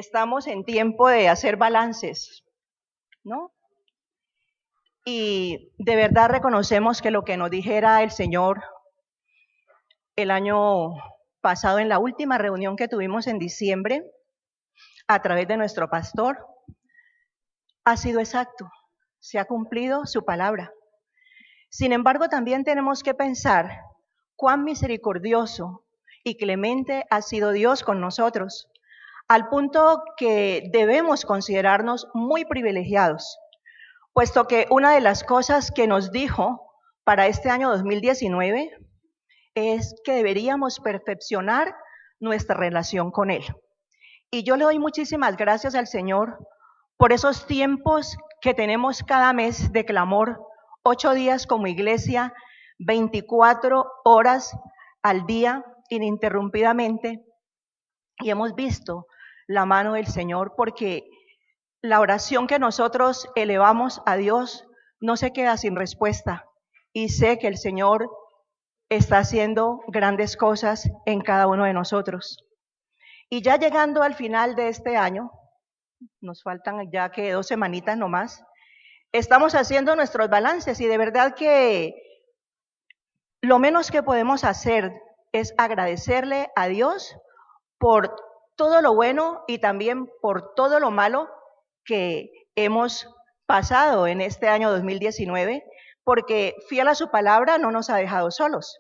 estamos en tiempo de hacer balances, ¿no? Y de verdad reconocemos que lo que nos dijera el Señor el año pasado en la última reunión que tuvimos en diciembre a través de nuestro pastor ha sido exacto, se ha cumplido su palabra. Sin embargo, también tenemos que pensar cuán misericordioso y clemente ha sido Dios con nosotros, al punto que debemos considerarnos muy privilegiados, puesto que una de las cosas que nos dijo para este año 2019 es que deberíamos perfeccionar nuestra relación con Él. Y yo le doy muchísimas gracias al Señor por esos tiempos que tenemos cada mes de clamor, 8 días como iglesia, 24 horas al día, ininterrumpidamente, y hemos visto la mano del Señor, porque la oración que nosotros elevamos a Dios no se queda sin respuesta, y sé que el Señor está haciendo grandes cosas en cada uno de nosotros. Y ya llegando al final de este año, nos faltan ya que 2 semanitas nomás, estamos haciendo nuestros balances y de verdad que lo menos que podemos hacer es agradecerle a Dios por todo lo bueno y también por todo lo malo que hemos pasado en este año 2019, porque fiel a su palabra no nos ha dejado solos.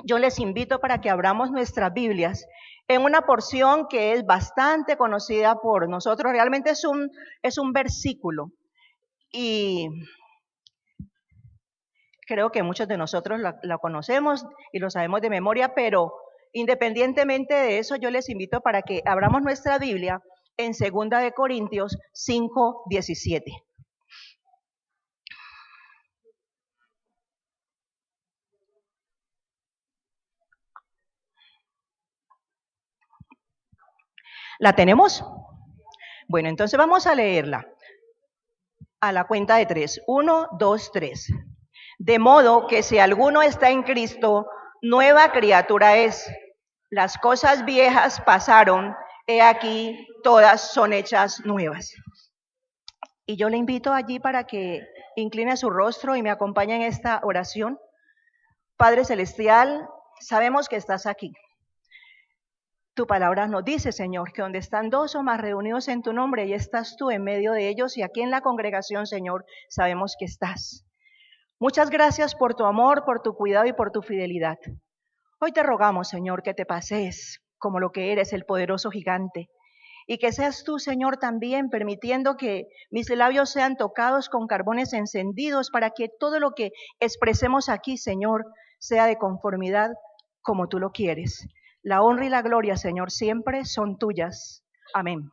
Yo les invito para que abramos nuestras Biblias en una porción que es bastante conocida por nosotros, realmente es un versículo y creo que muchos de nosotros lo conocemos y lo sabemos de memoria, pero independientemente de eso, yo les invito para que abramos nuestra Biblia en 2 de Corintios 5:17. ¿La tenemos? Bueno, entonces vamos a leerla a la cuenta de 3. 1, 2, 3. De modo que si alguno está en Cristo, nueva criatura es. Las cosas viejas pasaron, he aquí, todas son hechas nuevas. Y yo le invito allí para que incline su rostro y me acompañe en esta oración. Padre Celestial, sabemos que estás aquí. Tu palabra nos dice, Señor, que donde están 2 o más reunidos en tu nombre, y estás tú en medio de ellos, y aquí en la congregación, Señor, sabemos que estás. Muchas gracias por tu amor, por tu cuidado y por tu fidelidad. Hoy te rogamos, Señor, que te pases como lo que eres, el poderoso gigante, y que seas tú, Señor, también permitiendo que mis labios sean tocados con carbones encendidos para que todo lo que expresemos aquí, Señor, sea de conformidad como tú lo quieres. La honra y la gloria, Señor, siempre son tuyas. Amén.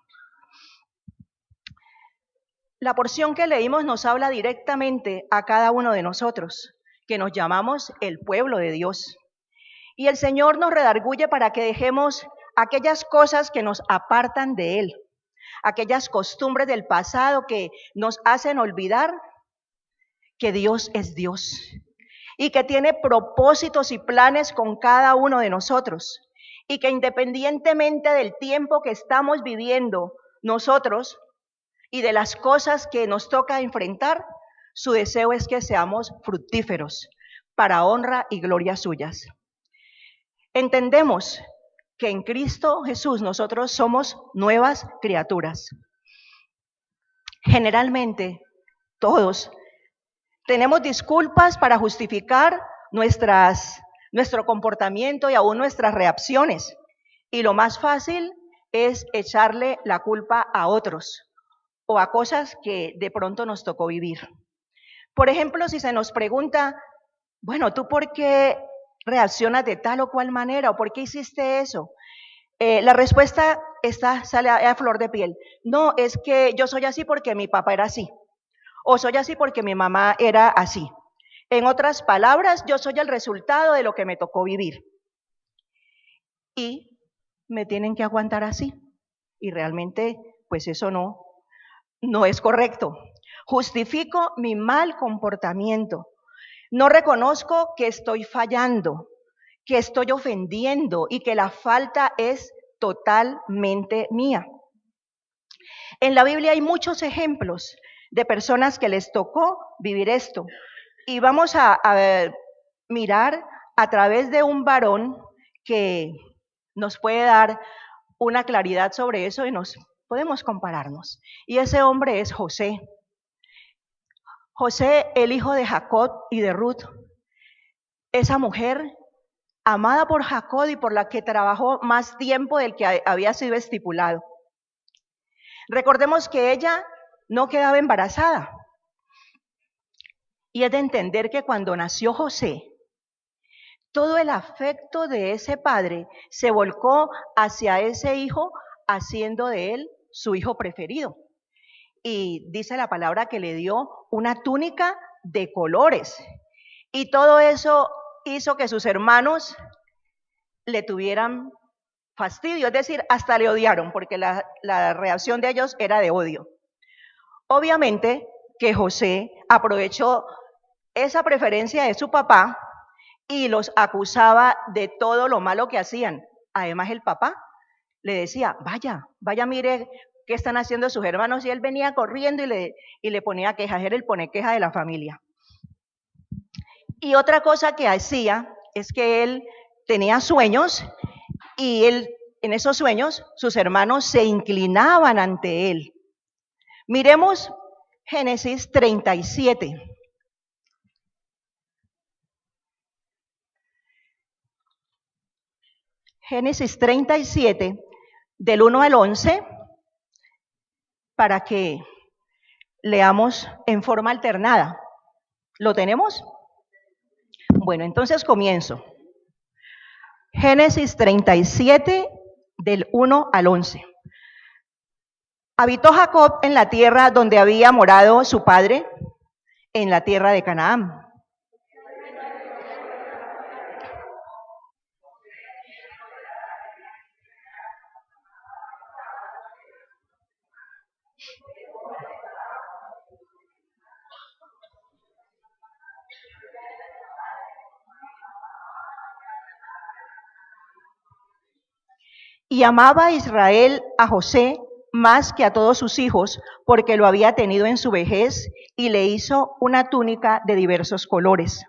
La porción que leímos nos habla directamente a cada uno de nosotros, que nos llamamos el pueblo de Dios. Y el Señor nos redarguye para que dejemos aquellas cosas que nos apartan de Él, aquellas costumbres del pasado que nos hacen olvidar que Dios es Dios y que tiene propósitos y planes con cada uno de nosotros, y que independientemente del tiempo que estamos viviendo nosotros y de las cosas que nos toca enfrentar, su deseo es que seamos fructíferos para honra y gloria suyas. Entendemos que en Cristo Jesús nosotros somos nuevas criaturas. Generalmente, todos tenemos disculpas para justificar nuestro comportamiento y aún nuestras reacciones. Y lo más fácil es echarle la culpa a otros o a cosas que de pronto nos tocó vivir. Por ejemplo, si se nos pregunta, bueno, ¿tú por qué reaccionas de tal o cual manera o por qué hiciste eso? La respuesta sale a flor de piel. No, es que yo soy así porque mi papá era así, o soy así porque mi mamá era así. En otras palabras, yo soy el resultado de lo que me tocó vivir. Y me tienen que aguantar así. Y realmente, pues eso no es correcto. Justifico mi mal comportamiento. No reconozco que estoy fallando, que estoy ofendiendo y que la falta es totalmente mía. En la Biblia hay muchos ejemplos de personas que les tocó vivir esto. Y vamos a mirar a través de un varón que nos puede dar una claridad sobre eso y nos podemos compararnos. Y ese hombre es José. José, el hijo de Jacob y de Ruth. Esa mujer amada por Jacob y por la que trabajó más tiempo del que había sido estipulado. Recordemos que ella no quedaba embarazada. Y es de entender que cuando nació José, todo el afecto de ese padre se volcó hacia ese hijo, haciendo de él su hijo preferido. Y dice la palabra que le dio una túnica de colores. Y todo eso hizo que sus hermanos le tuvieran fastidio, es decir, hasta le odiaron, porque la reacción de ellos era de odio. Obviamente que José aprovechó esa preferencia de su papá y los acusaba de todo lo malo que hacían. Además, el papá le decía, vaya, mire qué están haciendo sus hermanos, y él venía corriendo y le ponía quejas, era el pone queja de la familia. Y otra cosa que hacía es que él tenía sueños y en esos sueños sus hermanos se inclinaban ante él. Miremos Génesis 37. Génesis 37, del 1 al 11, para que leamos en forma alternada. ¿Lo tenemos? Bueno, entonces comienzo. Génesis 37, del 1 al 11. Habitó Jacob en la tierra donde había morado su padre, en la tierra de Canaán. Y amaba Israel a José más que a todos sus hijos, porque lo había tenido en su vejez, y le hizo una túnica de diversos colores.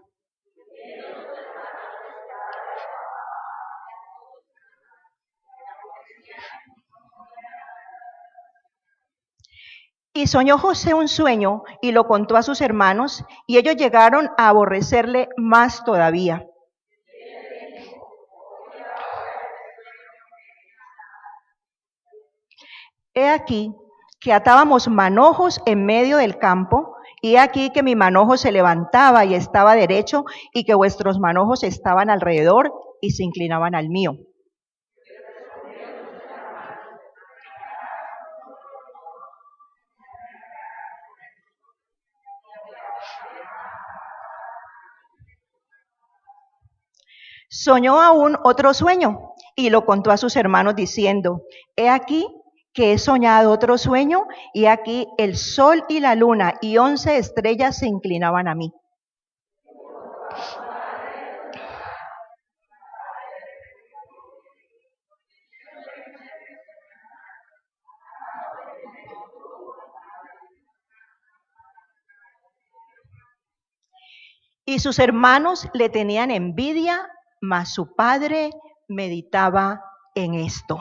Y soñó José un sueño y lo contó a sus hermanos, y ellos llegaron a aborrecerle más todavía. He aquí que atábamos manojos en medio del campo, y he aquí que mi manojo se levantaba y estaba derecho, y que vuestros manojos estaban alrededor y se inclinaban al mío. Soñó aún otro sueño y lo contó a sus hermanos diciendo, he aquí que he soñado otro sueño, y aquí el sol y la luna y 11 estrellas se inclinaban a mí. Y sus hermanos le tenían envidia, mas su padre meditaba en esto.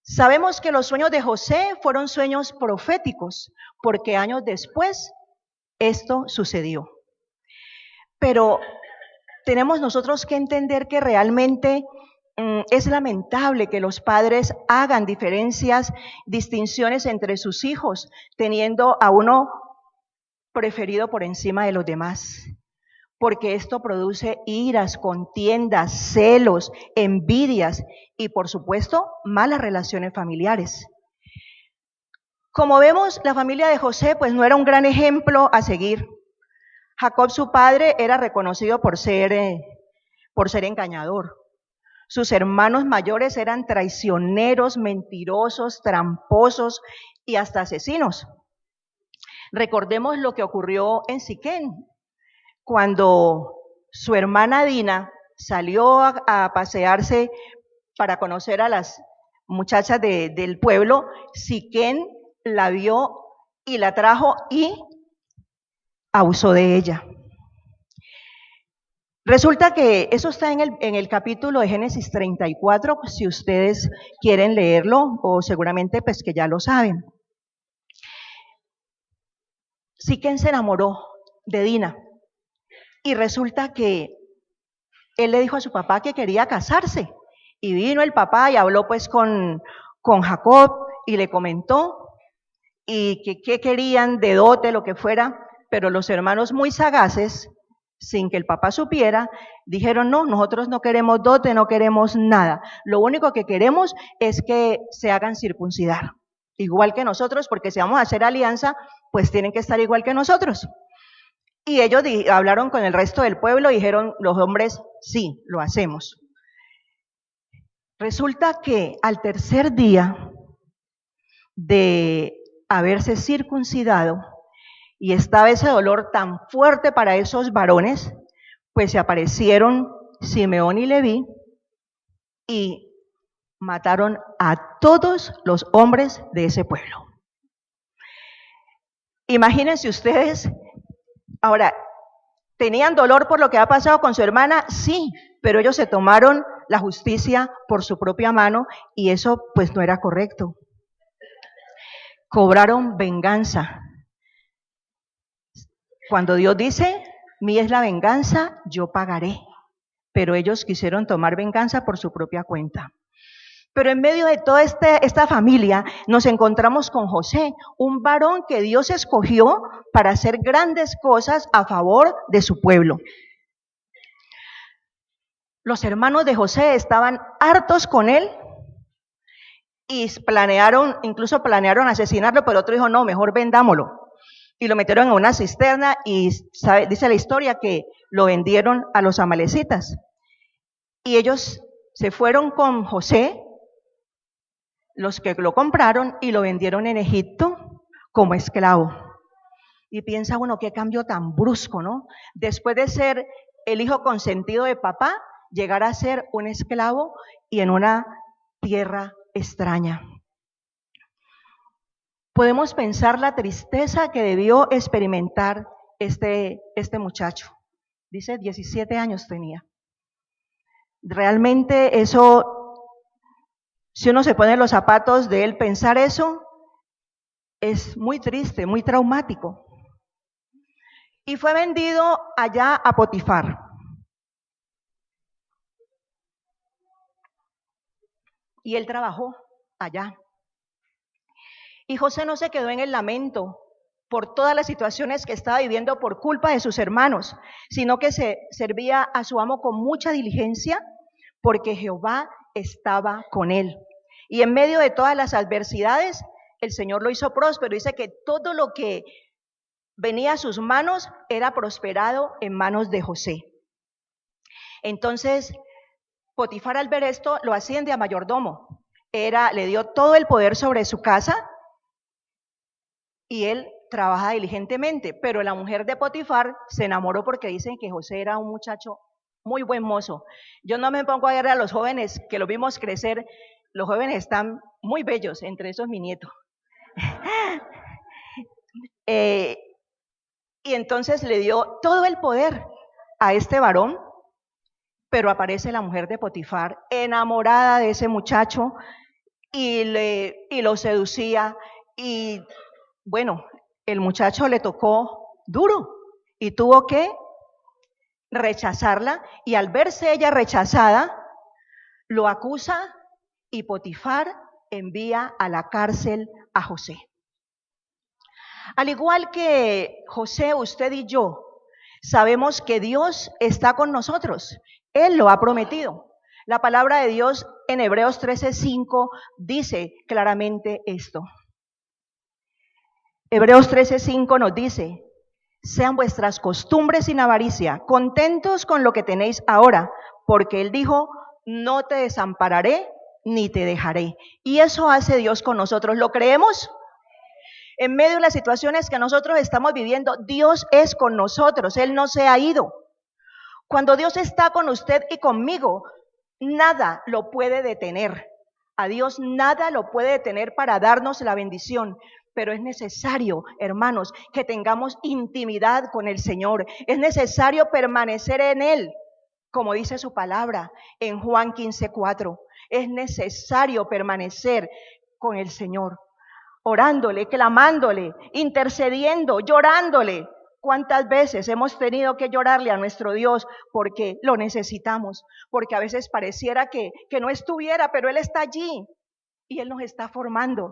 Sabemos que los sueños de José fueron sueños proféticos, porque años después esto sucedió. Pero tenemos nosotros que entender que realmente es lamentable que los padres hagan distinciones entre sus hijos, teniendo a uno preferido por encima de los demás, porque esto produce iras, contiendas, celos, envidias y, por supuesto, malas relaciones familiares. Como vemos, la familia de José pues no era un gran ejemplo a seguir. Jacob, su padre, era reconocido por ser engañador. Sus hermanos mayores eran traicioneros, mentirosos, tramposos y hasta asesinos. Recordemos lo que ocurrió en Siquén, cuando su hermana Dina salió a pasearse para conocer a las muchachas del pueblo, Siquén la vio y la trajo y abusó de ella. Resulta que eso está en el capítulo de Génesis 34, si ustedes quieren leerlo, o seguramente pues que ya lo saben. Siquén se enamoró de Dina y resulta que él le dijo a su papá que quería casarse y vino el papá y habló pues con Jacob y le comentó y que querían de dote, lo que fuera, pero los hermanos muy sagaces, sin que el papá supiera, dijeron no, nosotros no queremos dote, no queremos nada, lo único que queremos es que se hagan circuncidar, igual que nosotros, porque si vamos a hacer alianza, pues tienen que estar igual que nosotros. Y ellos hablaron con el resto del pueblo y dijeron los hombres, sí, lo hacemos. Resulta que al tercer día de haberse circuncidado y estaba ese dolor tan fuerte para esos varones, pues se aparecieron Simeón y Leví y mataron a todos los hombres de ese pueblo. Imagínense ustedes, ahora, ¿tenían dolor por lo que ha pasado con su hermana? Sí, pero ellos se tomaron la justicia por su propia mano y eso pues no era correcto. Cobraron venganza. Cuando Dios dice, mía es la venganza, yo pagaré. Pero ellos quisieron tomar venganza por su propia cuenta. Pero en medio de toda esta familia nos encontramos con José, un varón que Dios escogió para hacer grandes cosas a favor de su pueblo. Los hermanos de José estaban hartos con él y incluso planearon asesinarlo, pero otro dijo, no, mejor vendámoslo. Y lo metieron en una cisterna y dice la historia que lo vendieron a los amalecitas. Y ellos se fueron con José, los que lo compraron, y lo vendieron en Egipto como esclavo. Y piensa uno, qué cambio tan brusco, ¿no? Después de ser el hijo consentido de papá, llegar a ser un esclavo y en una tierra extraña. Podemos pensar la tristeza que debió experimentar este muchacho. Dice, 17 años tenía. Realmente eso, si uno se pone en los zapatos de él, pensar eso es muy triste, muy traumático. Y fue vendido allá a Potifar. Y él trabajó allá. Y José no se quedó en el lamento por todas las situaciones que estaba viviendo por culpa de sus hermanos, sino que se servía a su amo con mucha diligencia porque Jehová estaba con él. Y en medio de todas las adversidades, el Señor lo hizo próspero. Dice que todo lo que venía a sus manos era prosperado en manos de José. Entonces, Potifar al ver esto lo asciende a mayordomo. Le dio todo el poder sobre su casa y él trabaja diligentemente, pero la mujer de Potifar se enamoró porque dicen que José era un muchacho muy buen mozo. Yo no me pongo a ver a los jóvenes que los vimos crecer, los jóvenes están muy bellos, entre esos mi nieto. Y entonces le dio todo el poder a este varón, pero aparece la mujer de Potifar enamorada de ese muchacho y lo seducía y bueno, el muchacho le tocó duro y tuvo que rechazarla y al verse ella rechazada, lo acusa y Potifar envía a la cárcel a José. Al igual que José, usted y yo sabemos que Dios está con nosotros. Él lo ha prometido. La palabra de Dios en Hebreos 13:5 dice claramente esto. Hebreos 13:5 nos dice, sean vuestras costumbres sin avaricia, contentos con lo que tenéis ahora, porque Él dijo, no te desampararé ni te dejaré. Y eso hace Dios con nosotros. ¿Lo creemos? En medio de las situaciones que nosotros estamos viviendo, Dios es con nosotros, Él no se ha ido. Cuando Dios está con usted y conmigo, Nada lo puede detener. A Dios nada lo puede detener para darnos la bendición. Pero es necesario, hermanos, que tengamos intimidad con el Señor. Es necesario permanecer en Él, como dice su palabra en Juan 15:4. Es necesario permanecer con el Señor, orándole, clamándole, intercediendo, llorándole. ¿Cuántas veces hemos tenido que llorarle a nuestro Dios porque lo necesitamos? Porque a veces pareciera que no estuviera, pero Él está allí y Él nos está formando.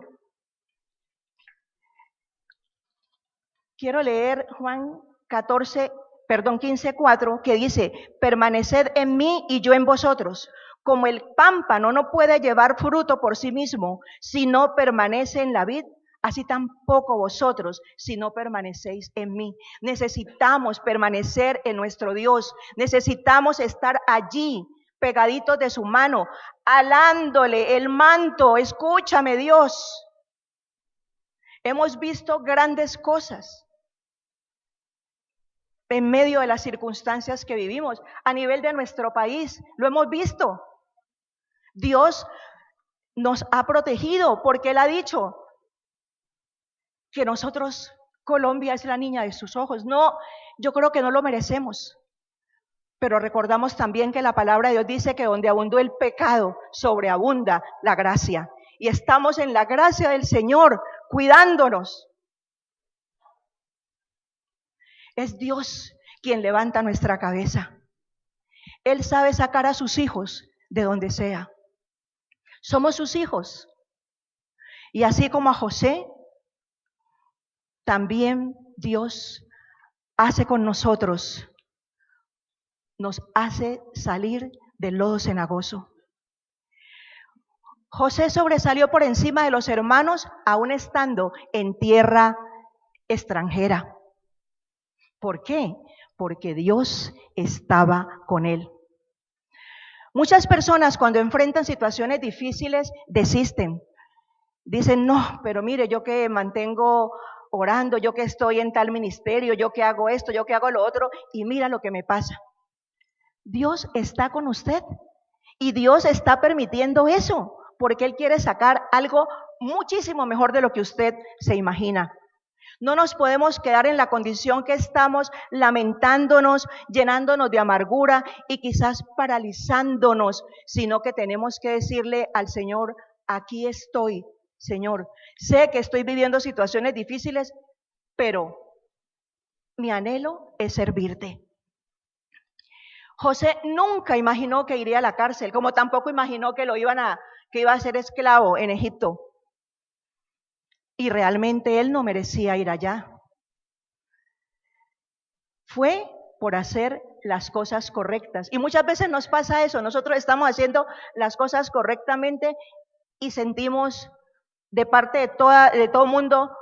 Quiero leer Juan 15:4, que dice: permaneced en mí y yo en vosotros. Como el pámpano no puede llevar fruto por sí mismo si no permanece en la vid, así tampoco vosotros si no permanecéis en mí. Necesitamos permanecer en nuestro Dios. Necesitamos estar allí, pegaditos de su mano, alándole el manto. Escúchame, Dios. Hemos visto grandes cosas en medio de las circunstancias que vivimos. A nivel de nuestro país, lo hemos visto. Dios nos ha protegido porque Él ha dicho que nosotros, Colombia es la niña de sus ojos. No, yo creo que no lo merecemos. Pero recordamos también que la palabra de Dios dice que donde abundó el pecado, sobreabunda la gracia. Y estamos en la gracia del Señor, cuidándonos. Es Dios quien levanta nuestra cabeza. Él sabe sacar a sus hijos de donde sea. Somos sus hijos. Y así como a José, también Dios hace con nosotros, nos hace salir del lodo cenagoso. José sobresalió por encima de los hermanos, aún estando en tierra extranjera. ¿Por qué? Porque Dios estaba con él. Muchas personas cuando enfrentan situaciones difíciles desisten. Dicen, no, pero mire, yo que mantengo orando, yo que estoy en tal ministerio, yo que hago esto, yo que hago lo otro, y mira lo que me pasa. Dios está con usted y Dios está permitiendo eso, porque Él quiere sacar algo muchísimo mejor de lo que usted se imagina. No nos podemos quedar en la condición que estamos, lamentándonos, llenándonos de amargura y quizás paralizándonos, sino que tenemos que decirle al Señor, aquí estoy, Señor. Sé que estoy viviendo situaciones difíciles, pero mi anhelo es servirte. José nunca imaginó que iría a la cárcel, como tampoco imaginó que que iba a ser esclavo en Egipto. Y realmente él no merecía ir allá. Fue por hacer las cosas correctas. Y muchas veces nos pasa eso, nosotros estamos haciendo las cosas correctamente y sentimos de parte de todo mundo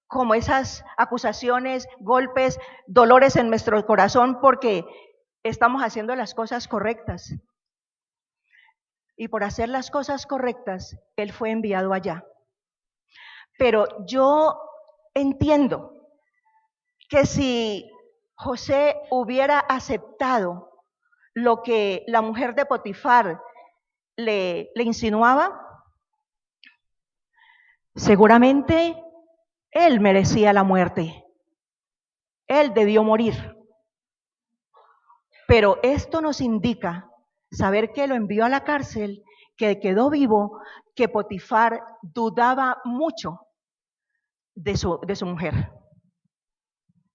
como esas acusaciones, golpes, dolores en nuestro corazón porque estamos haciendo las cosas correctas. Y por hacer las cosas correctas, él fue enviado allá. Pero yo entiendo que si José hubiera aceptado lo que la mujer de Potifar le insinuaba, seguramente él merecía la muerte. Él debió morir. Pero esto nos indica saber que lo envió a la cárcel, que quedó vivo, que Potifar dudaba mucho de su mujer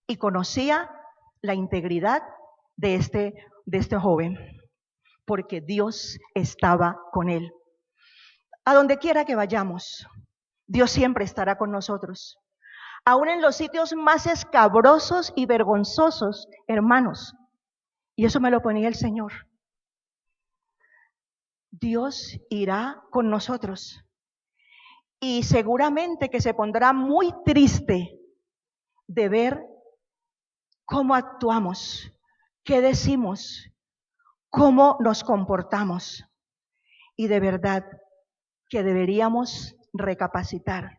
y conocía la integridad de este joven, porque Dios estaba con él. A donde quiera que vayamos, Dios siempre estará con nosotros. Aún en los sitios más escabrosos y vergonzosos, hermanos. Y eso me lo ponía el Señor. Dios irá con nosotros. Y seguramente que se pondrá muy triste de ver cómo actuamos, qué decimos, cómo nos comportamos. Y de verdad que deberíamos recapacitar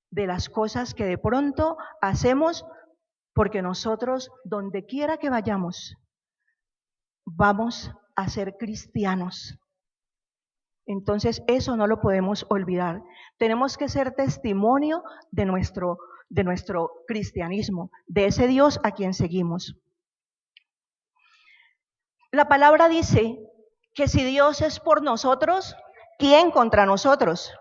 de las cosas que de pronto hacemos, porque nosotros, donde quiera que vayamos, vamos a ser cristianos. Entonces, eso no lo podemos olvidar. Tenemos que ser testimonio de nuestro cristianismo, de ese Dios a quien seguimos. La palabra dice que si Dios es por nosotros, ¿quién contra nosotros?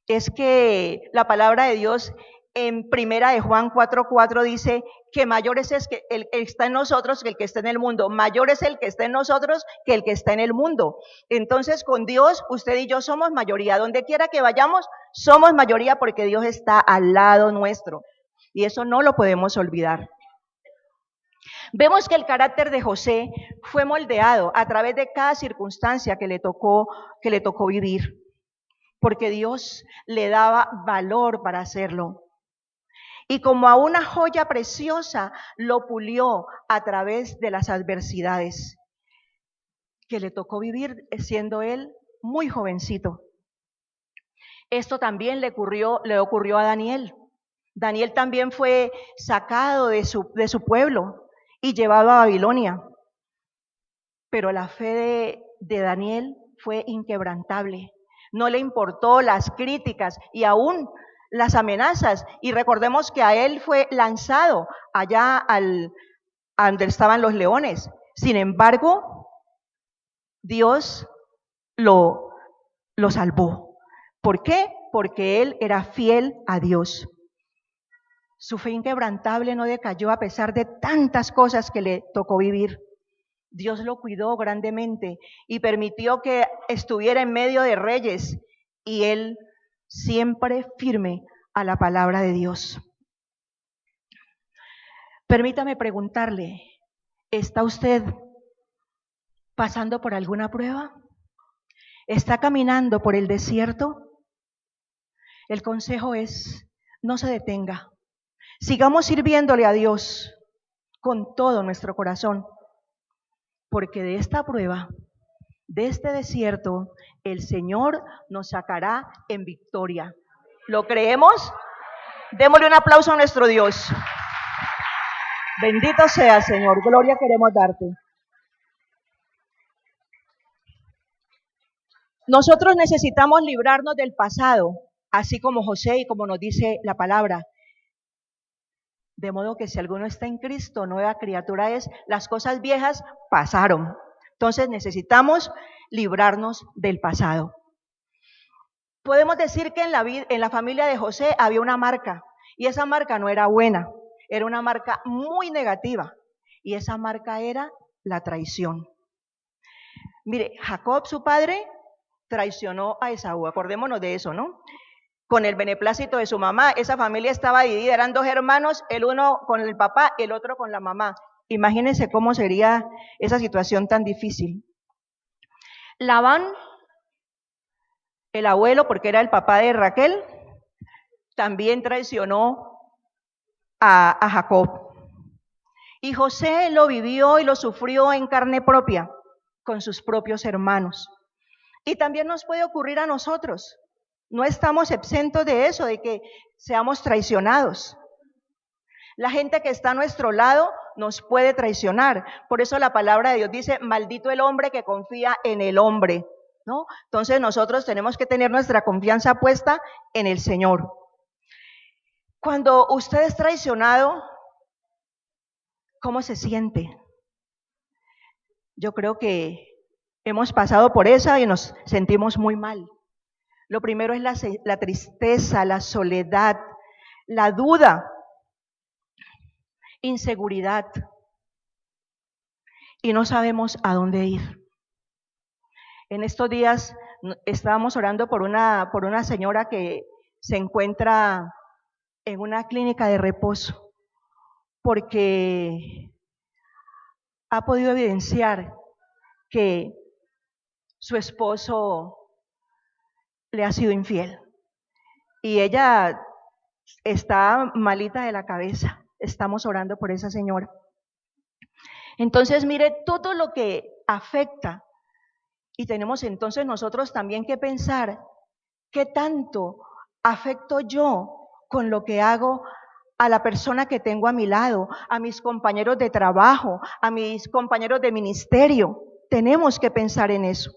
Es que la palabra de Dios en primera de Juan 4:4 dice que mayor es el que está en nosotros que el que está en el mundo. Mayor es el que está en nosotros que el que está en el mundo. Entonces, con Dios, usted y yo somos mayoría. Donde quiera que vayamos, somos mayoría porque Dios está al lado nuestro. Y eso no lo podemos olvidar. Vemos que el carácter de José fue moldeado a través de cada circunstancia que le tocó vivir, porque Dios le daba valor para hacerlo. Y como a una joya preciosa, lo pulió a través de las adversidades que le tocó vivir siendo él muy jovencito. Esto también le ocurrió a Daniel. Daniel también fue sacado de su pueblo y llevado a Babilonia. Pero la fe de Daniel fue inquebrantable. No le importó las críticas y aún las amenazas. Y recordemos que a él fue lanzado allá donde estaban los leones. Sin embargo, Dios lo salvó. ¿Por qué? Porque él era fiel a Dios. Su fe inquebrantable no decayó a pesar de tantas cosas que le tocó vivir. Dios lo cuidó grandemente y permitió que estuviera en medio de reyes y él siempre firme a la palabra de Dios. Permítame preguntarle, ¿está usted pasando por alguna prueba? ¿Está caminando por el desierto? El consejo es, no se detenga. Sigamos sirviéndole a Dios con todo nuestro corazón, porque de esta prueba, de este desierto, el Señor nos sacará en victoria. ¿Lo creemos? Démosle un aplauso a nuestro Dios. Bendito sea, Señor. Gloria queremos darte. Nosotros necesitamos librarnos del pasado, así como José y como nos dice la palabra. De modo que si alguno está en Cristo, nueva criatura es, las cosas viejas pasaron. Entonces necesitamos librarnos del pasado. Podemos decir que en la familia de José había una marca, y esa marca no era buena, era una marca muy negativa, y esa marca era la traición. Mire, Jacob, su padre, traicionó a Esaú, acordémonos de eso, ¿no? Con el beneplácito de su mamá, esa familia estaba dividida, eran dos hermanos, el uno con el papá, el otro con la mamá. Imagínense cómo sería esa situación tan difícil. Labán, el abuelo, porque era el papá de Raquel, también traicionó a Jacob. Y José lo vivió y lo sufrió en carne propia, con sus propios hermanos. Y también nos puede ocurrir a nosotros. No estamos exentos de eso, de que seamos traicionados. La gente que está a nuestro lado nos puede traicionar. Por eso la palabra de Dios dice, maldito el hombre que confía en el hombre, ¿no? Entonces nosotros tenemos que tener nuestra confianza puesta en el Señor. Cuando usted es traicionado, ¿cómo se siente? Yo creo que hemos pasado por esa y nos sentimos muy mal. Lo primero es la tristeza, la soledad, la duda, inseguridad, y no sabemos a dónde ir. En estos días estábamos orando por una señora que se encuentra en una clínica de reposo porque ha podido evidenciar que su esposo le ha sido infiel y ella está malita de la cabeza. Estamos orando por esa señora. Entonces, mire todo lo que afecta y tenemos entonces nosotros también que pensar qué tanto afecto yo con lo que hago a la persona que tengo a mi lado, a mis compañeros de trabajo, a mis compañeros de ministerio. tenemos que pensar en eso.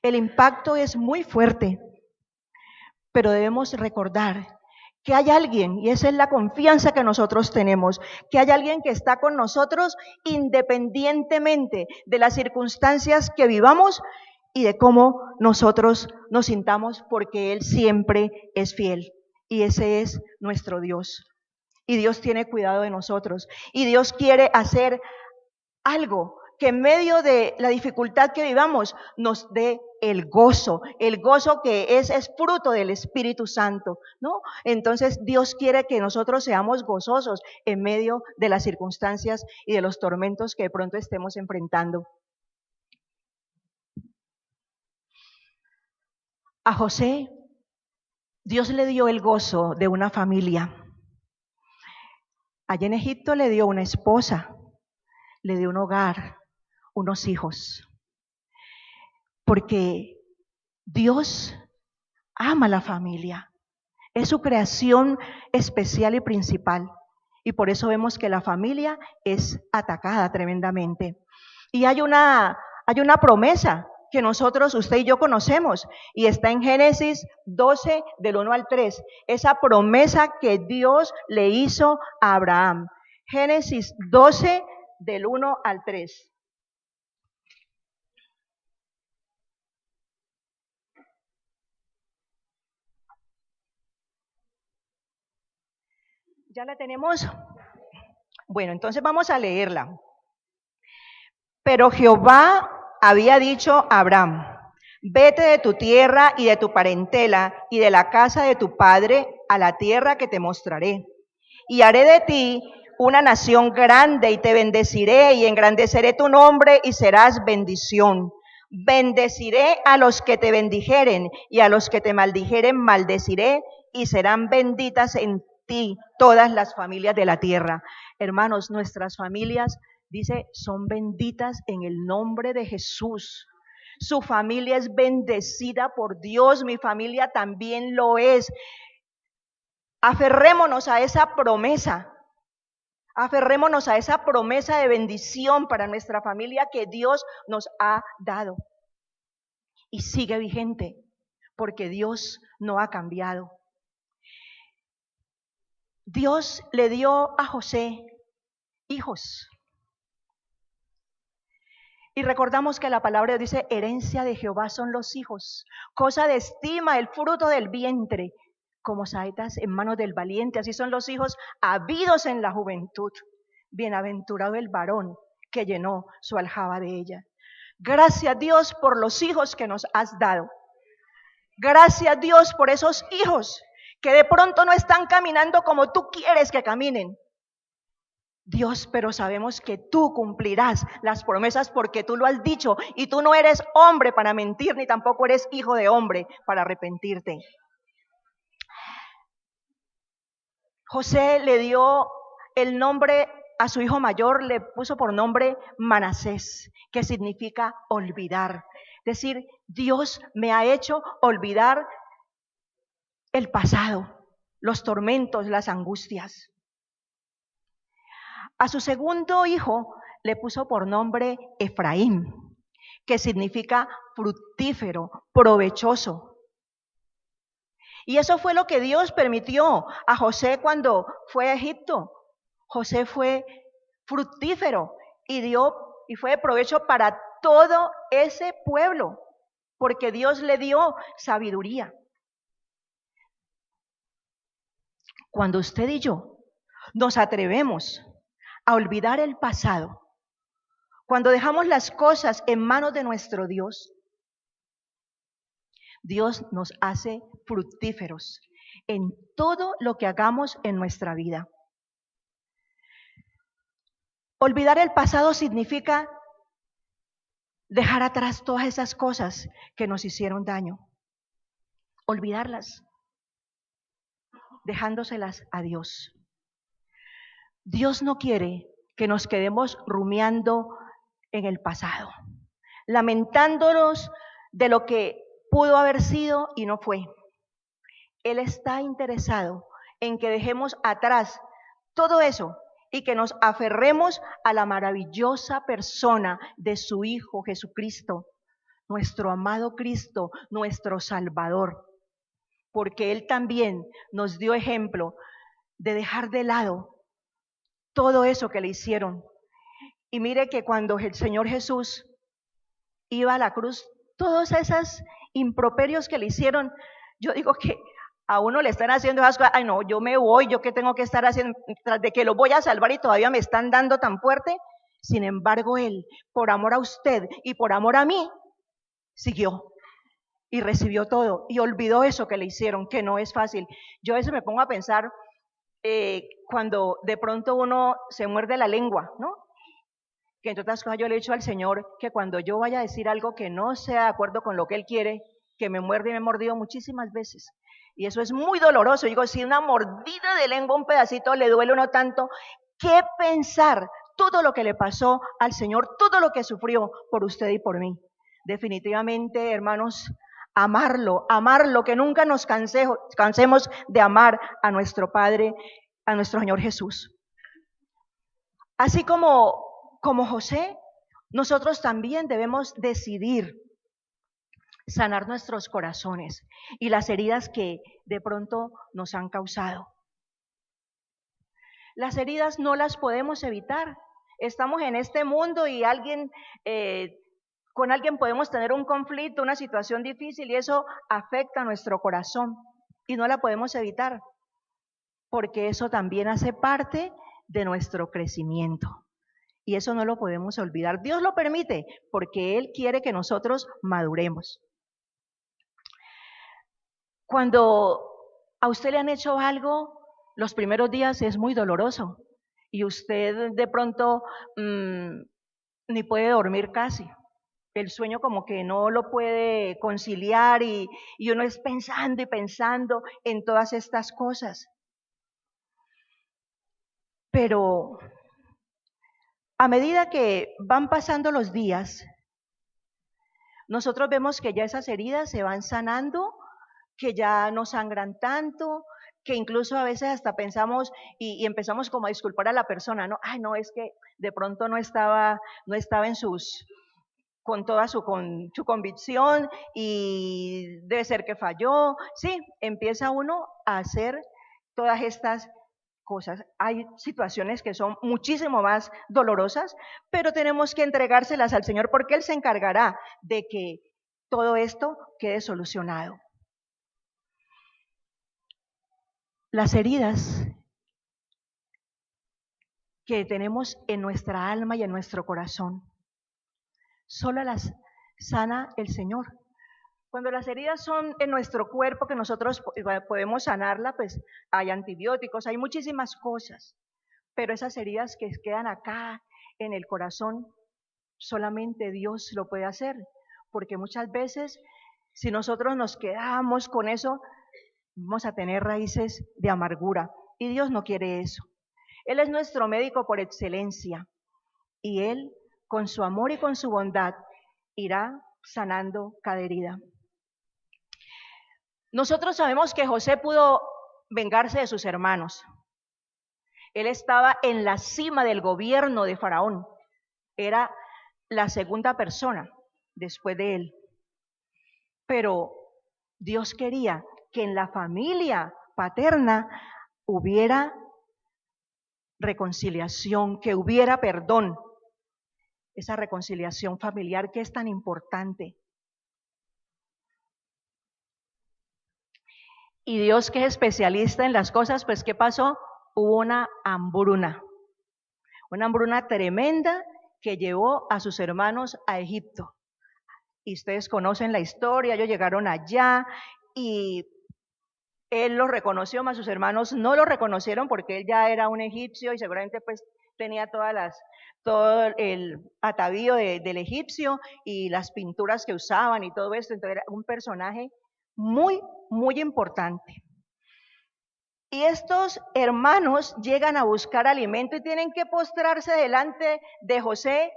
El impacto es muy fuerte, pero debemos recordar que hay alguien, y esa es la confianza que nosotros tenemos, que hay alguien que está con nosotros independientemente de las circunstancias que vivamos y de cómo nosotros nos sintamos, porque Él siempre es fiel, y ese es nuestro Dios. Y Dios tiene cuidado de nosotros, y Dios quiere hacer algo que en medio de la dificultad que vivamos nos dé el gozo que es fruto del Espíritu Santo, ¿no? Entonces Dios quiere que nosotros seamos gozosos en medio de las circunstancias y de los tormentos que de pronto estemos enfrentando. A José, Dios le dio el gozo de una familia. Allá en Egipto le dio una esposa, le dio un hogar, unos hijos, porque Dios ama la familia, es su creación especial y principal, y por eso vemos que la familia es atacada tremendamente. Y hay una promesa que nosotros, usted y yo conocemos, y está en Génesis 12, del 1 al 3, esa promesa que Dios le hizo a Abraham. Génesis 12, del 1 al 3. ¿Ya la tenemos? Bueno, entonces vamos a leerla. Pero Jehová había dicho a Abraham: vete de tu tierra y de tu parentela y de la casa de tu padre a la tierra que te mostraré. Y haré de ti una nación grande y te bendeciré y engrandeceré tu nombre y serás bendición. Bendeciré a los que te bendijeren y a los que te maldijeren maldeciré y serán benditas en ti todas las familias de la tierra. Hermanos, nuestras familias, dice, son benditas en el nombre de Jesús. Su familia es bendecida por Dios, mi familia también lo es. Aferrémonos a esa promesa. Aferrémonos a esa promesa de bendición para nuestra familia que Dios nos ha dado. Y sigue vigente, porque Dios no ha cambiado. Dios le dio a José hijos. Y recordamos que la palabra dice, herencia de Jehová son los hijos, cosa de estima, el fruto del vientre, como saetas en manos del valiente, así son los hijos habidos en la juventud. Bienaventurado el varón que llenó su aljaba de ella. Gracias Dios por los hijos que nos has dado. Gracias Dios por esos hijos que de pronto no están caminando como tú quieres que caminen. Dios, pero sabemos que tú cumplirás las promesas porque tú lo has dicho y tú no eres hombre para mentir, ni tampoco eres hijo de hombre para arrepentirte. José le dio el nombre a su hijo mayor, le puso por nombre Manasés, que significa olvidar. Es decir, Dios me ha hecho olvidar el pasado, los tormentos, las angustias. A su segundo hijo le puso por nombre Efraín, que significa fructífero, provechoso. Y eso fue lo que Dios permitió a José cuando fue a Egipto. José fue fructífero y fue de provecho para todo ese pueblo, porque Dios le dio sabiduría. Cuando usted y yo nos atrevemos a olvidar el pasado, cuando dejamos las cosas en manos de nuestro Dios, Dios nos hace fructíferos en todo lo que hagamos en nuestra vida. Olvidar el pasado significa dejar atrás todas esas cosas que nos hicieron daño. Olvidarlas, dejándoselas a Dios. Dios no quiere que nos quedemos rumiando en el pasado, lamentándonos de lo que pudo haber sido y no fue. Él está interesado en que dejemos atrás todo eso y que nos aferremos a la maravillosa persona de su Hijo Jesucristo, nuestro amado Cristo, nuestro Salvador, porque Él también nos dio ejemplo de dejar de lado todo eso que le hicieron. Y mire que cuando el Señor Jesús iba a la cruz, todos esos improperios que le hicieron, yo digo que a uno le están haciendo esas cosas, ay no, yo me voy, yo qué tengo que estar haciendo, tras de que lo voy a salvar y todavía me están dando tan fuerte. Sin embargo, Él, por amor a usted y por amor a mí, siguió y recibió todo y olvidó eso que le hicieron, que no es fácil. Yo a veces me pongo a pensar cuando de pronto uno se muerde la lengua, ¿no? Que entre otras cosas yo le he dicho al Señor que cuando yo vaya a decir algo que no sea de acuerdo con lo que Él quiere, que me muerde y me he mordido muchísimas veces. Y eso es muy doloroso. Digo, si una mordida de lengua, un pedacito, le duele uno tanto, ¿qué pensar? Todo lo que le pasó al Señor, todo lo que sufrió por usted y por mí. Definitivamente, hermanos, amarlo, que nunca nos cansemos de amar a nuestro Padre, a nuestro Señor Jesús. Así como José, nosotros también debemos decidir sanar nuestros corazones y las heridas que de pronto nos han causado. Las heridas no las podemos evitar. Estamos en este mundo y con alguien podemos tener un conflicto, una situación difícil y eso afecta a nuestro corazón y no la podemos evitar porque eso también hace parte de nuestro crecimiento. Y eso no lo podemos olvidar. Dios lo permite porque Él quiere que nosotros maduremos. Cuando a usted le han hecho algo, los primeros días es muy doloroso y usted de pronto ni puede dormir casi. El sueño como que no lo puede conciliar y uno es pensando y pensando en todas estas cosas. Pero a medida que van pasando los días, nosotros vemos que ya esas heridas se van sanando, que ya no sangran tanto, que incluso a veces hasta pensamos y empezamos como a disculpar a la persona, ¿no? Ay, no, es que de pronto no estaba en con toda su convicción y debe ser que falló. Sí, empieza uno a hacer todas estas cosas. Hay situaciones que son muchísimo más dolorosas, pero tenemos que entregárselas al Señor porque Él se encargará de que todo esto quede solucionado. Las heridas que tenemos en nuestra alma y en nuestro corazón, solo las sana el Señor. Cuando las heridas son en nuestro cuerpo que nosotros podemos sanarla, pues hay antibióticos, hay muchísimas cosas, pero esas heridas que quedan acá en el corazón, solamente Dios lo puede hacer, porque muchas veces si nosotros nos quedamos con eso, vamos a tener raíces de amargura y Dios no quiere eso. Él es nuestro médico por excelencia y Él, con su amor y con su bondad, irá sanando cada herida. Nosotros sabemos que José pudo vengarse de sus hermanos. Él estaba en la cima del gobierno de Faraón. Era la segunda persona después de él. Pero Dios quería que en la familia paterna hubiera reconciliación, que hubiera perdón. Esa reconciliación familiar que es tan importante. Y Dios, que es especialista en las cosas, pues ¿qué pasó? Hubo una hambruna tremenda que llevó a sus hermanos a Egipto. Y ustedes conocen la historia, ellos llegaron allá y él los reconoció, mas sus hermanos no lo reconocieron porque él ya era un egipcio y seguramente pues tenía todo el atavío del egipcio y las pinturas que usaban y todo esto, entonces era un personaje muy, muy importante. Y estos hermanos llegan a buscar alimento y tienen que postrarse delante de José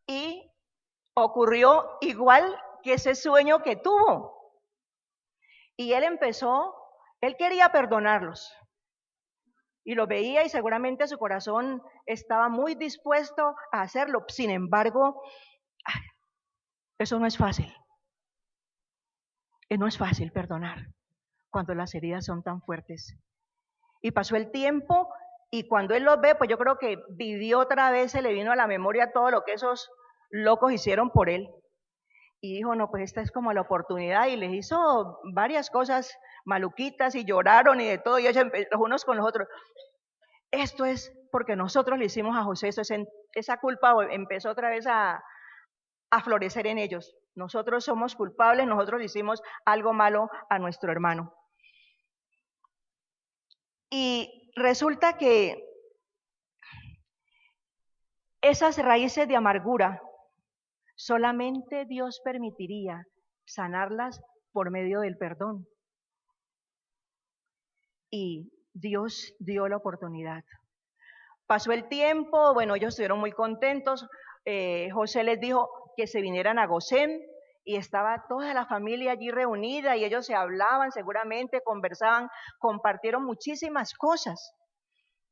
y ocurrió igual que ese sueño que tuvo. Y él quería perdonarlos, y lo veía y seguramente su corazón estaba muy dispuesto a hacerlo. Sin embargo, eso no es fácil. No es fácil perdonar cuando las heridas son tan fuertes. Y pasó el tiempo y cuando él los ve, pues yo creo que vivió otra vez, se le vino a la memoria todo lo que esos locos hicieron por él. Y dijo, no, pues esta es como la oportunidad, y les hizo varias cosas maluquitas y lloraron y de todo, y ellos los unos con los otros. Esto es porque nosotros le hicimos a José, esa culpa empezó otra vez a florecer en ellos. Nosotros somos culpables, nosotros le hicimos algo malo a nuestro hermano. Y resulta que esas raíces de amargura solamente Dios permitiría sanarlas por medio del perdón. Y Dios dio la oportunidad. Pasó el tiempo, bueno, ellos estuvieron muy contentos. José les dijo que se vinieran a Gosén y estaba toda la familia allí reunida y ellos se hablaban seguramente, conversaban, compartieron muchísimas cosas.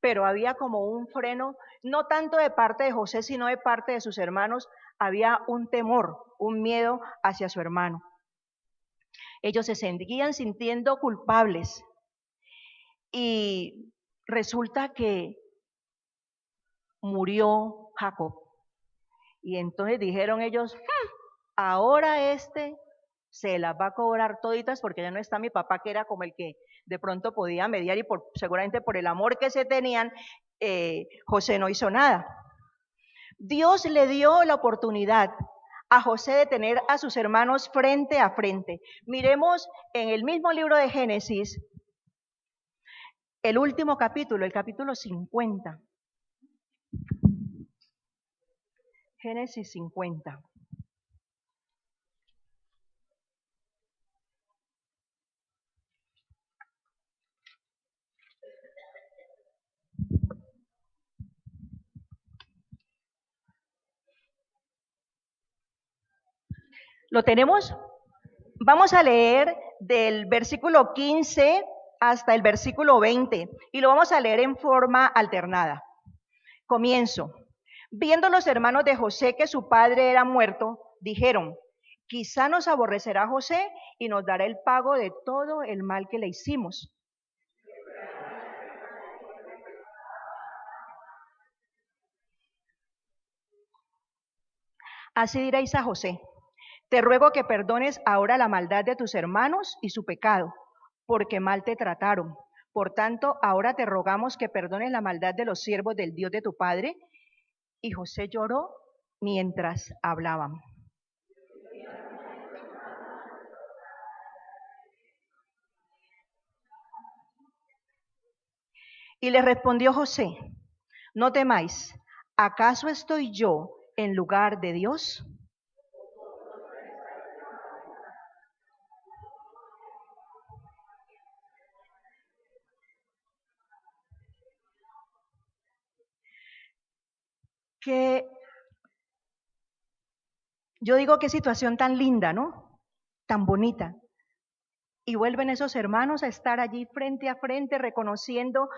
Pero había como un freno, no tanto de parte de José, sino de parte de sus hermanos. Había un temor, un miedo hacia su hermano. Ellos se seguían sintiendo culpables. Y resulta que murió Jacob. Y entonces dijeron ellos, ahora se las va a cobrar toditas porque ya no está mi papá, que era como el que de pronto podía mediar, y seguramente por el amor que se tenían, José no hizo nada. Dios le dio la oportunidad a José de tener a sus hermanos frente a frente. Miremos en el mismo libro de Génesis, el último capítulo, el capítulo 50. Génesis 50. ¿Lo tenemos? Vamos a leer del versículo 15 hasta el versículo 20 y lo vamos a leer en forma alternada. Comienzo. Viendo los hermanos de José que su padre era muerto, dijeron, quizá nos aborrecerá José y nos dará el pago de todo el mal que le hicimos. Así diréis a José, te ruego que perdones ahora la maldad de tus hermanos y su pecado, porque mal te trataron. Por tanto, ahora te rogamos que perdones la maldad de los siervos del Dios de tu padre. Y José lloró mientras hablaban. Y le respondió José, no temáis, ¿acaso estoy yo en lugar de Dios? Que yo digo, qué situación tan linda, ¿no? Tan bonita. Y vuelven esos hermanos a estar allí frente a frente, reconociendo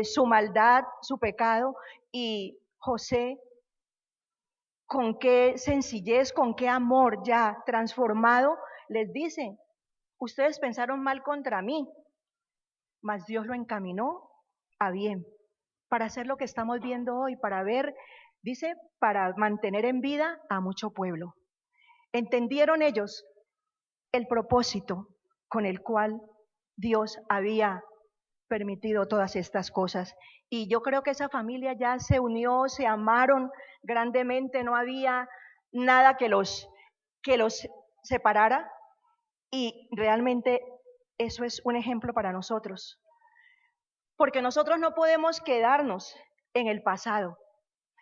su maldad, su pecado, y José, con qué sencillez, con qué amor ya transformado, les dice, ustedes pensaron mal contra mí, mas Dios lo encaminó a bien, para hacer lo que estamos viendo hoy, para ver, dice, para mantener en vida a mucho pueblo. Entendieron ellos el propósito con el cual Dios había permitido todas estas cosas. Y yo creo que esa familia ya se unió, se amaron grandemente, no había nada que los separara, y realmente eso es un ejemplo para nosotros. Porque nosotros no podemos quedarnos en el pasado,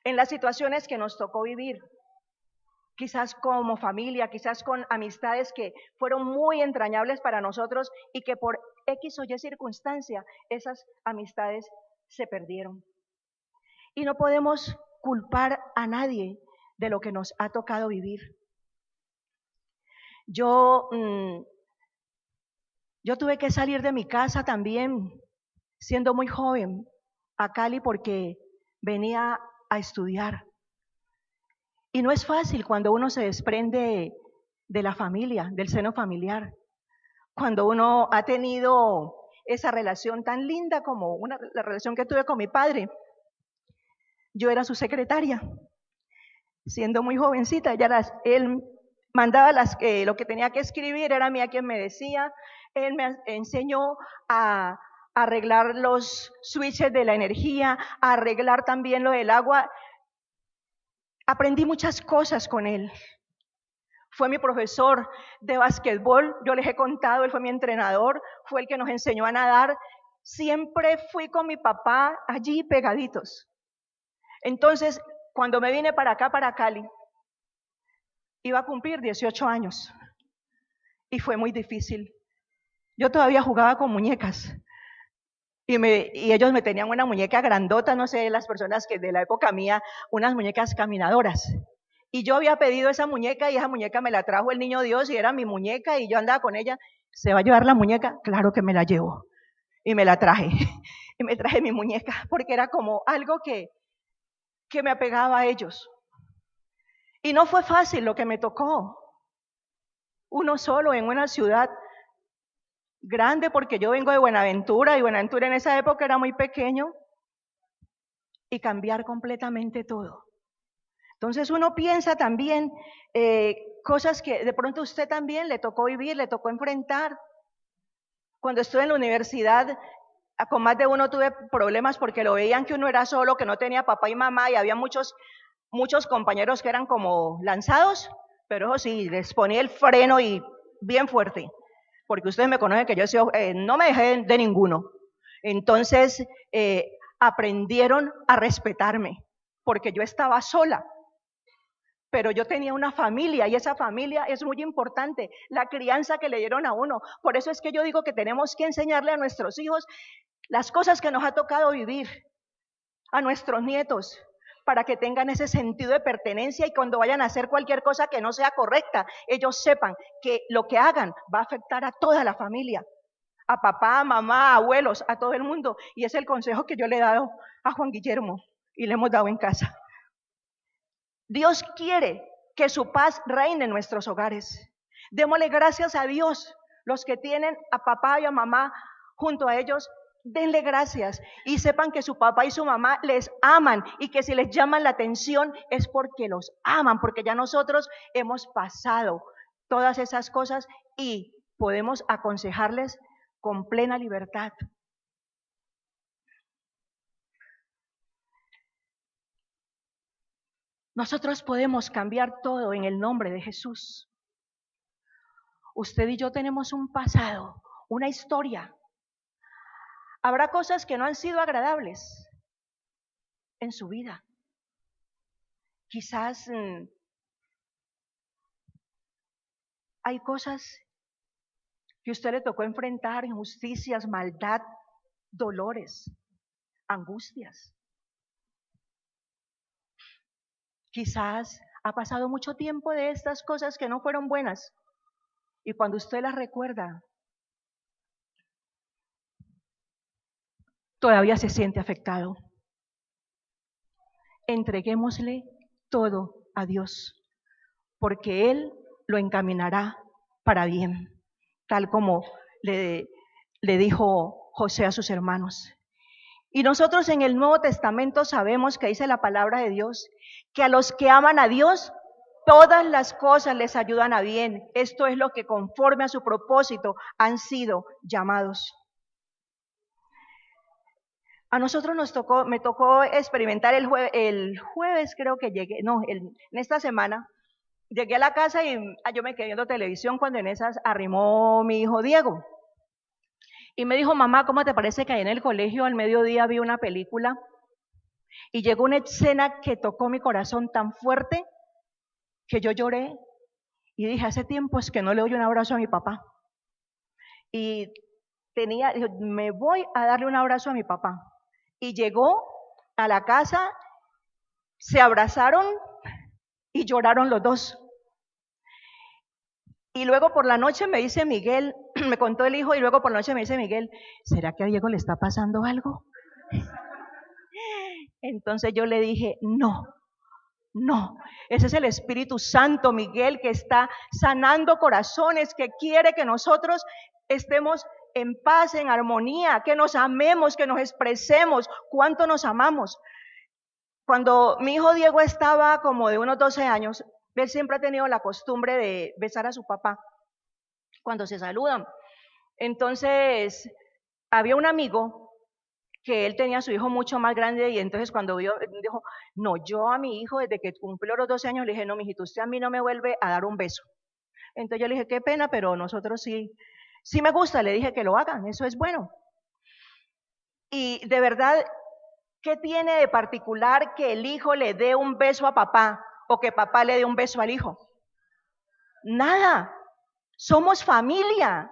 en las situaciones que nos tocó vivir, quizás como familia, quizás con amistades que fueron muy entrañables para nosotros y que por X o Y circunstancia esas amistades se perdieron. Y no podemos culpar a nadie de lo que nos ha tocado vivir. Yo tuve que salir de mi casa también siendo muy joven, a Cali porque venía a estudiar. Y no es fácil cuando uno se desprende de la familia, del seno familiar, cuando uno ha tenido esa relación tan linda como la relación que tuve con mi padre. Yo era su secretaria, siendo muy jovencita, él mandaba lo que tenía que escribir, era mía quien me decía, él me enseñó a arreglar los switches de la energía, a arreglar también lo del agua. Aprendí muchas cosas con él. Fue mi profesor de básquetbol, yo les he contado, él fue mi entrenador, fue el que nos enseñó a nadar. Siempre fui con mi papá allí pegaditos. Entonces, cuando me vine para acá, para Cali, iba a cumplir 18 años y fue muy difícil. Yo todavía jugaba con muñecas y ellos me tenían una muñeca grandota, no sé, las personas que de la época mía, unas muñecas caminadoras. Y yo había pedido esa muñeca y esa muñeca me la trajo el niño Dios y era mi muñeca y yo andaba con ella. ¿Se va a llevar la muñeca? Claro que me la llevo. Y me la traje. Y me traje mi muñeca porque era como algo que me apegaba a ellos. Y no fue fácil lo que me tocó. Uno solo en una ciudad grande porque yo vengo de Buenaventura y Buenaventura en esa época era muy pequeño y cambiar completamente todo. Entonces uno piensa también cosas que de pronto a usted también le tocó vivir, le tocó enfrentar. Cuando estuve en la universidad, con más de uno tuve problemas porque lo veían que uno era solo, que no tenía papá y mamá y había muchos compañeros que eran como lanzados, pero eso sí, les ponía el freno y bien fuerte, porque ustedes me conocen que yo no me dejé de ninguno. Entonces aprendieron a respetarme, porque yo estaba sola. Pero yo tenía una familia y esa familia es muy importante, la crianza que le dieron a uno. Por eso es que yo digo que tenemos que enseñarle a nuestros hijos las cosas que nos ha tocado vivir, a nuestros nietos, para que tengan ese sentido de pertenencia y cuando vayan a hacer cualquier cosa que no sea correcta, ellos sepan que lo que hagan va a afectar a toda la familia, a papá, mamá, abuelos, a todo el mundo. Y es el consejo que yo le he dado a Juan Guillermo y le hemos dado en casa. Dios quiere que su paz reine en nuestros hogares. Démosle gracias a Dios. Los que tienen a papá y a mamá junto a ellos, denle gracias y sepan que su papá y su mamá les aman y que si les llaman la atención es porque los aman, porque ya nosotros hemos pasado todas esas cosas y podemos aconsejarles con plena libertad. Nosotros podemos cambiar todo en el nombre de Jesús. Usted y yo tenemos un pasado, una historia. Habrá cosas que no han sido agradables en su vida. Quizás hay cosas que a usted le tocó enfrentar, injusticias, maldad, dolores, angustias. Quizás ha pasado mucho tiempo de estas cosas que no fueron buenas y cuando usted las recuerda, todavía se siente afectado. Entreguémosle todo a Dios, porque Él lo encaminará para bien, tal como le dijo José a sus hermanos. Y nosotros en el Nuevo Testamento sabemos que dice la palabra de Dios, que a los que aman a Dios, todas las cosas les ayudan a bien. Esto es lo que conforme a su propósito han sido llamados. A nosotros me tocó experimentar el jueves creo que llegué, en esta semana, llegué a la casa y yo me quedé viendo televisión cuando en esas arrimó mi hijo Diego. Y me dijo, mamá, ¿cómo te parece que ahí en el colegio al mediodía vi una película? Y llegó una escena que tocó mi corazón tan fuerte que yo lloré y dije, hace tiempo es que no le doy un abrazo a mi papá. Y me voy a darle un abrazo a mi papá. Y llegó a la casa, se abrazaron y lloraron los dos. Y luego por la noche me dice Miguel, me contó el hijo, y luego por la noche me dice Miguel, ¿será que a Diego le está pasando algo? Entonces yo le dije, no, no, ese es el Espíritu Santo, Miguel, que está sanando corazones, que quiere que nosotros estemos en paz, en armonía, que nos amemos, que nos expresemos cuánto nos amamos. Cuando mi hijo Diego estaba como de unos 12 años, él siempre ha tenido la costumbre de besar a su papá cuando se saludan. Entonces, había un amigo que él tenía a su hijo mucho más grande y entonces cuando vio, dijo, no, yo a mi hijo desde que cumplió los 12 años le dije, no, mijito, usted a mí no me vuelve a dar un beso. Entonces yo le dije, qué pena, pero nosotros sí, sí me gusta, le dije que lo hagan, eso es bueno. Y de verdad, ¿qué tiene de particular que el hijo le dé un beso a papá o que papá le dé un beso al hijo? Nada, somos familia.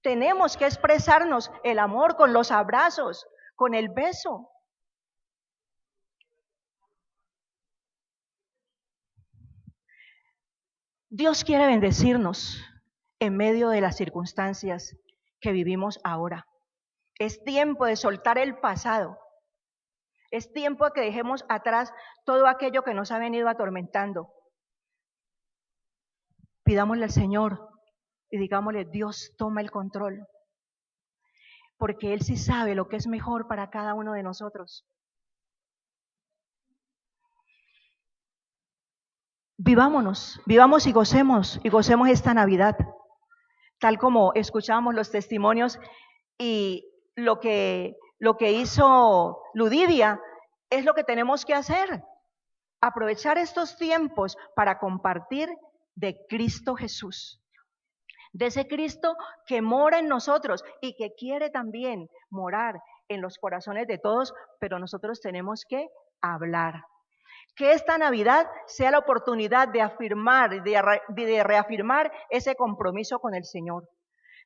Tenemos que expresarnos el amor con los abrazos, con el beso. Dios quiere bendecirnos en medio de las circunstancias que vivimos ahora. Es tiempo de soltar el pasado. Es tiempo de que dejemos atrás todo aquello que nos ha venido atormentando. Pidámosle al Señor y digámosle, Dios toma el control, porque Él sí sabe lo que es mejor para cada uno de nosotros. Vivamos y gocemos esta Navidad, tal como escuchamos los testimonios y lo que hizo Ludivia es lo que tenemos que hacer, aprovechar estos tiempos para compartir de Cristo Jesús, de ese Cristo que mora en nosotros y que quiere también morar en los corazones de todos, pero nosotros tenemos que hablar. Que esta Navidad sea la oportunidad de afirmar, de reafirmar ese compromiso con el Señor,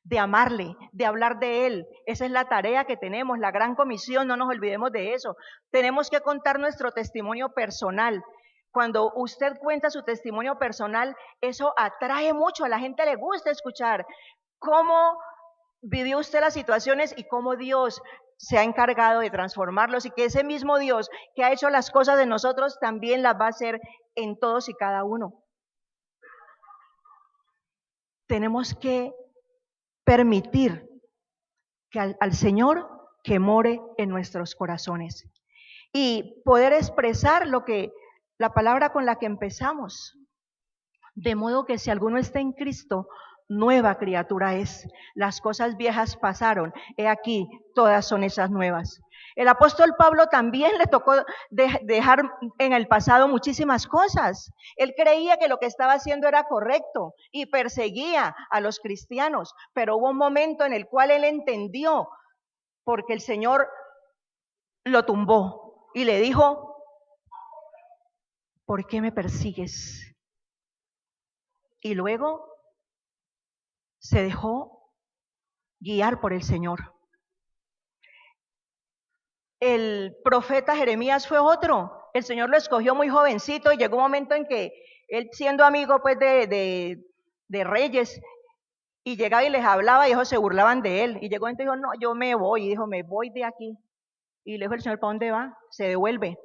de amarle, de hablar de Él. Esa es la tarea que tenemos, la gran comisión, no nos olvidemos de eso. Tenemos que contar nuestro testimonio personal. Cuando usted cuenta su testimonio personal, eso atrae mucho, a la gente le gusta escuchar cómo vivió usted las situaciones y cómo Dios se ha encargado de transformarlos y que ese mismo Dios que ha hecho las cosas de nosotros también las va a hacer en todos y cada uno. Tenemos que permitir que al Señor que more en nuestros corazones y poder expresar lo que la palabra con la que empezamos. De modo que si alguno está en Cristo, nueva criatura es. Las cosas viejas pasaron, he aquí, todas son esas nuevas. El apóstol Pablo también le tocó dejar en el pasado muchísimas cosas. Él creía que lo que estaba haciendo era correcto y perseguía a los cristianos, pero hubo un momento en el cual él entendió, porque el Señor lo tumbó y le dijo, ¿por qué me persigues? Y luego se dejó guiar por el Señor. El profeta Jeremías fue otro. El Señor lo escogió muy jovencito y llegó un momento en que él, siendo amigo pues de reyes, y llegaba y les hablaba y ellos se burlaban de él. Y llegó un momento y dijo, no, yo me voy. Y dijo, me voy de aquí. Y le dijo el Señor, ¿para dónde va? Se devuelve.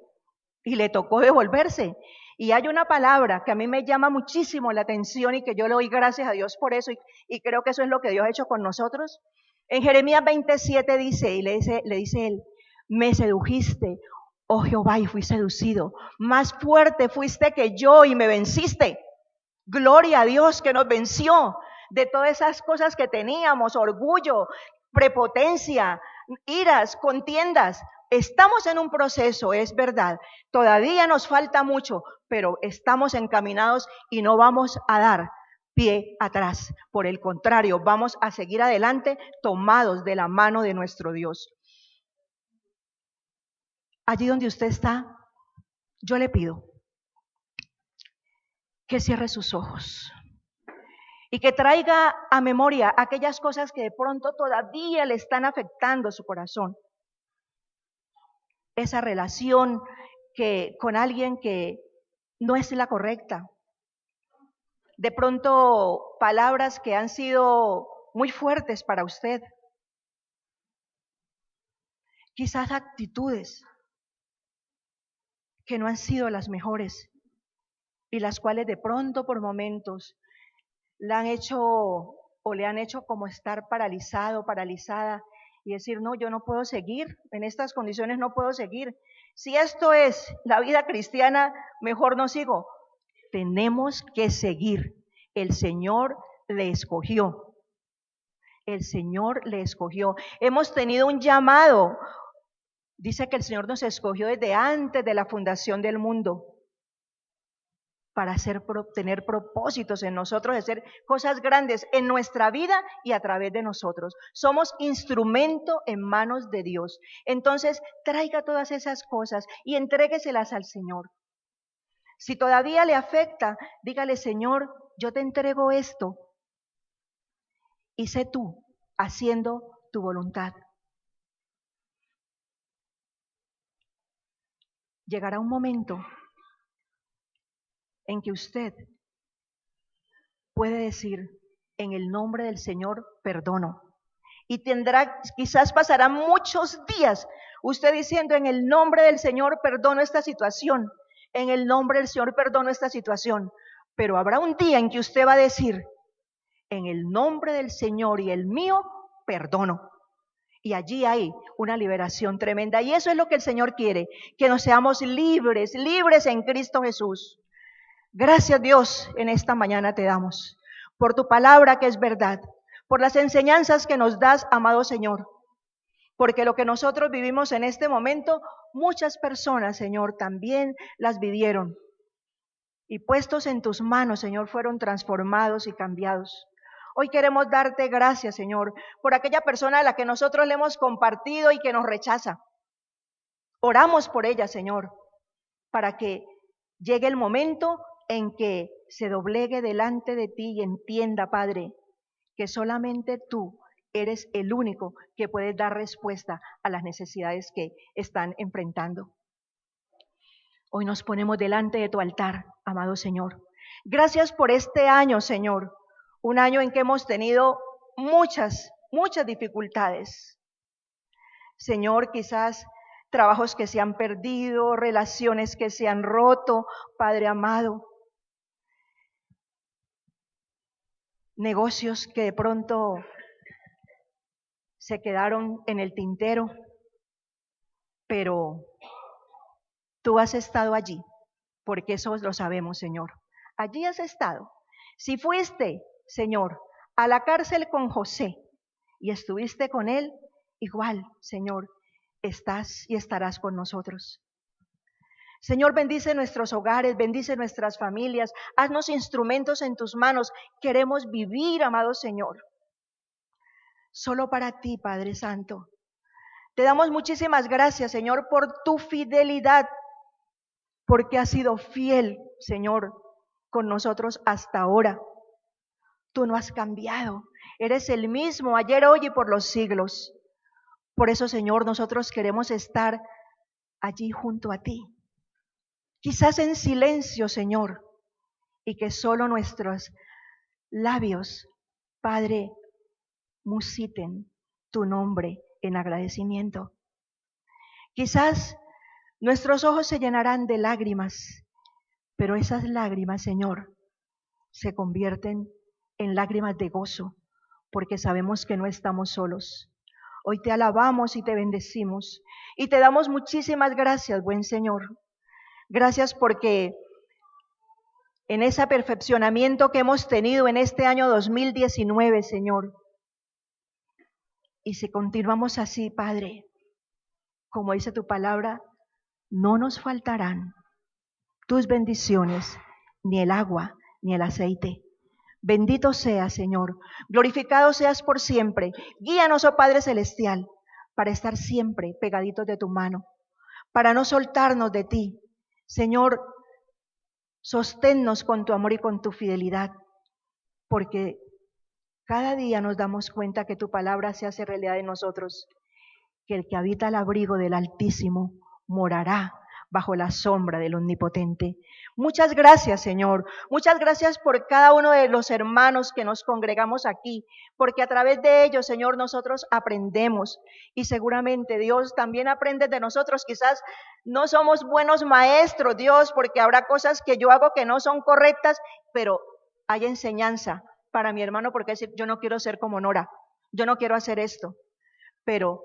Y le tocó devolverse. Y hay una palabra que a mí me llama muchísimo la atención y que yo le doy gracias a Dios por eso y creo que eso es lo que Dios ha hecho con nosotros. En Jeremías 27 dice, y le dice él, me sedujiste, oh Jehová, y fui seducido. Más fuerte fuiste que yo y me venciste. Gloria a Dios que nos venció de todas esas cosas que teníamos, orgullo, prepotencia, iras, contiendas. Estamos en un proceso, es verdad, todavía nos falta mucho, pero estamos encaminados y no vamos a dar pie atrás. Por el contrario, vamos a seguir adelante tomados de la mano de nuestro Dios. Allí donde usted está, yo le pido que cierre sus ojos y que traiga a memoria aquellas cosas que de pronto todavía le están afectando su corazón. Esa relación con alguien que no es la correcta. De pronto palabras que han sido muy fuertes para usted. Quizás actitudes que no han sido las mejores y las cuales de pronto por momentos la han hecho o le han hecho como estar paralizado, paralizada y decir, no, yo no puedo seguir, en estas condiciones no puedo seguir. Si esto es la vida cristiana, mejor no sigo. Tenemos que seguir. El Señor le escogió. El Señor le escogió. Hemos tenido un llamado. Dice que el Señor nos escogió desde antes de la fundación del mundo para tener propósitos en nosotros, de hacer cosas grandes en nuestra vida y a través de nosotros. Somos instrumento en manos de Dios. Entonces, traiga todas esas cosas y entrégueselas al Señor. Si todavía le afecta, dígale, Señor, yo te entrego esto y sé tú haciendo tu voluntad. Llegará un momento en que usted puede decir, en el nombre del Señor, perdono. Y quizás pasarán muchos días usted diciendo, en el nombre del Señor, perdono esta situación. En el nombre del Señor, perdono esta situación. Pero habrá un día en que usted va a decir, en el nombre del Señor y el mío, perdono. Y allí hay una liberación tremenda. Y eso es lo que el Señor quiere, que nos seamos libres, libres en Cristo Jesús. Gracias, Dios, en esta mañana te damos por tu palabra que es verdad, por las enseñanzas que nos das, amado Señor, porque lo que nosotros vivimos en este momento, muchas personas, Señor, también las vivieron. Y puestos en tus manos, Señor, fueron transformados y cambiados. Hoy queremos darte gracias, Señor, por aquella persona a la que nosotros le hemos compartido y que nos rechaza. Oramos por ella, Señor, para que llegue el momento en que se doblegue delante de ti y entienda, Padre, que solamente tú eres el único que puedes dar respuesta a las necesidades que están enfrentando. Hoy nos ponemos delante de tu altar, amado Señor. Gracias por este año, Señor, un año en que hemos tenido muchas dificultades. Señor, quizás trabajos que se han perdido, relaciones que se han roto, Padre amado. Negocios que de pronto se quedaron en el tintero, pero tú has estado allí, porque eso lo sabemos, Señor. Allí has estado. Si fuiste, Señor, a la cárcel con José y estuviste con él, igual, Señor, estás y estarás con nosotros. Señor, bendice nuestros hogares, bendice nuestras familias, haznos instrumentos en tus manos. Queremos vivir, amado Señor, solo para ti, Padre Santo. Te damos muchísimas gracias, Señor, por tu fidelidad, porque has sido fiel, Señor, con nosotros hasta ahora. Tú no has cambiado, eres el mismo ayer, hoy y por los siglos. Por eso, Señor, nosotros queremos estar allí junto a ti. Quizás en silencio, Señor, y que solo nuestros labios, Padre, musiten tu nombre en agradecimiento. Quizás nuestros ojos se llenarán de lágrimas, pero esas lágrimas, Señor, se convierten en lágrimas de gozo, porque sabemos que no estamos solos. Hoy te alabamos y te bendecimos y te damos muchísimas gracias, buen Señor. Gracias porque en ese perfeccionamiento que hemos tenido en este año 2019, Señor, y si continuamos así, Padre, como dice tu palabra, no nos faltarán tus bendiciones, ni el agua, ni el aceite. Bendito seas, Señor. Glorificado seas por siempre. Guíanos, oh Padre Celestial, para estar siempre pegaditos de tu mano, para no soltarnos de ti. Señor, sosténnos con tu amor y con tu fidelidad, porque cada día nos damos cuenta que tu palabra se hace realidad en nosotros, que el que habita al abrigo del Altísimo morará bajo la sombra del Omnipotente. Muchas gracias, Señor. Muchas gracias por cada uno de los hermanos que nos congregamos aquí, porque a través de ellos, Señor, nosotros aprendemos y seguramente Dios también aprende de nosotros. Quizás no somos buenos maestros, Dios, porque habrá cosas que yo hago que no son correctas, pero hay enseñanza para mi hermano, porque decir, yo no quiero ser como Nora, yo no quiero hacer esto, pero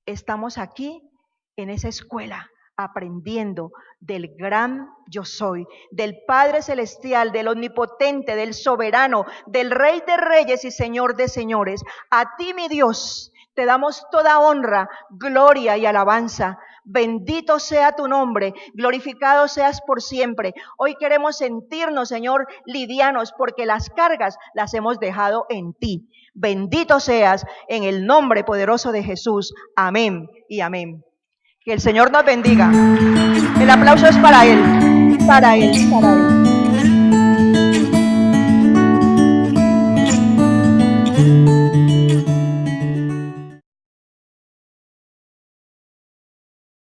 estamos aquí en esa escuela aprendiendo del gran yo soy, del Padre Celestial, del Omnipotente, del Soberano, del Rey de Reyes y Señor de Señores. A ti, mi Dios, te damos toda honra, gloria y alabanza. Bendito sea tu nombre, glorificado seas por siempre. Hoy queremos sentirnos, Señor, livianos, porque las cargas las hemos dejado en ti. Bendito seas en el nombre poderoso de Jesús. Amén y amén. Que el Señor nos bendiga. El aplauso es para Él, para Él, para Él.